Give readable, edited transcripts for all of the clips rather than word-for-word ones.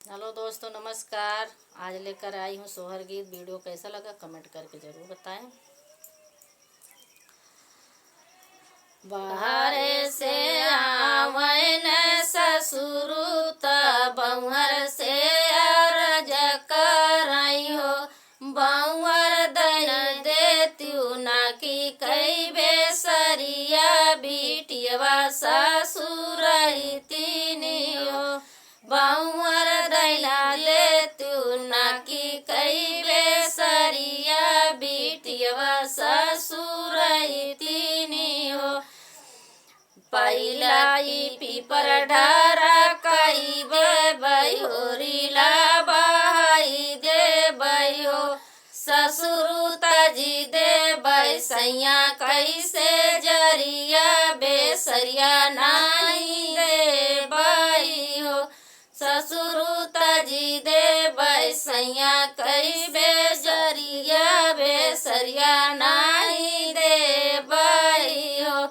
Hello दोस्तों, नमस्कार। आज लेकर आई हूँ सोहर गीत। वीडियो कैसा लगा कमेंट करके ज़रूर बताएं। बाहरे से आवन ससुर त बउहर से अरज करई हो। बउहर दैन देत्यू ना की कई बेसरिया बिटियवा ससुर तीनी हो। बउहर दैला देत्यू ना की कई बेसरिया बिटियवा ससुर तीनी हो। पहिलाई पीपर ढारा कई बहोरीला बहाई दे बहो। ससुर तजी दे बैसैया कैसे जरिया बेसरिया नाही दे बहो। ससुर तजी दे बैसैया कई बेजरिया बेसरिया नाही दे बहो।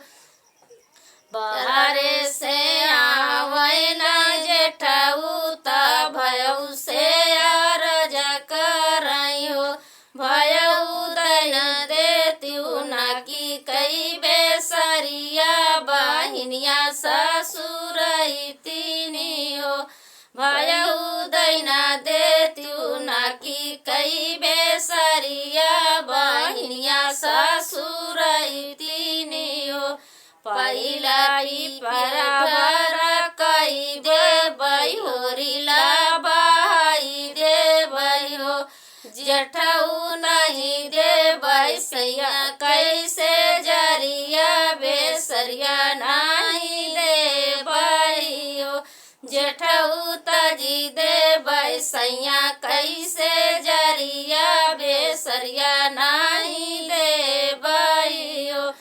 बाहरे से आवैना जेठऊ त भयऊ से अरज करई हो। भयऊ दैन देत्यू ना की कई बेसरिया बहिनिया ससुर तीनी हो। भयऊ दैना देत्यू ना की कई बेसरिया बहिनिया ससुर तीनी हो। पहिलाई पराभर कई दे बहोरीला बहाई दे बहो। जेठऊ नहीं दे बैसैया कैसे जरिया बेसरिया नाही दे बहो। जेठऊ तजी दे बैसैया कैसे जरिया बेसरिया नाही दे बहो।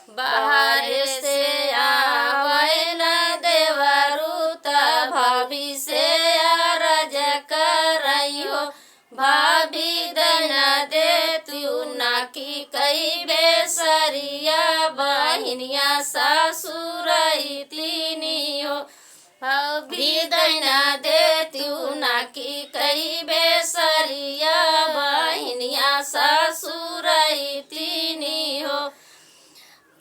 बाहर से आवैन देवरू त भाभी से अरज करई हो। भाभी दैन देत्यू ना की कई बेसरिया बहिनिया ससुर तीनी हो। भाभी दैन देत्यू ना की कई बेसरिया बहिनिया ससुर तीनी हो।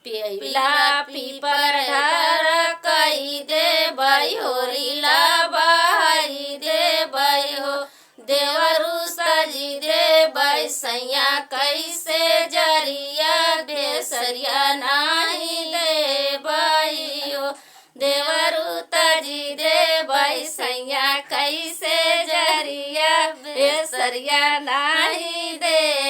पिला पीपर ढार कई दे बहोरीला बहाई दे बहो। देवरू सजी दे बैसैया कैसे जरिया बेसरिया नाही दे बहो। देवरू तजी दे बैसैया कैसे जरिया बेसरिया नाही दे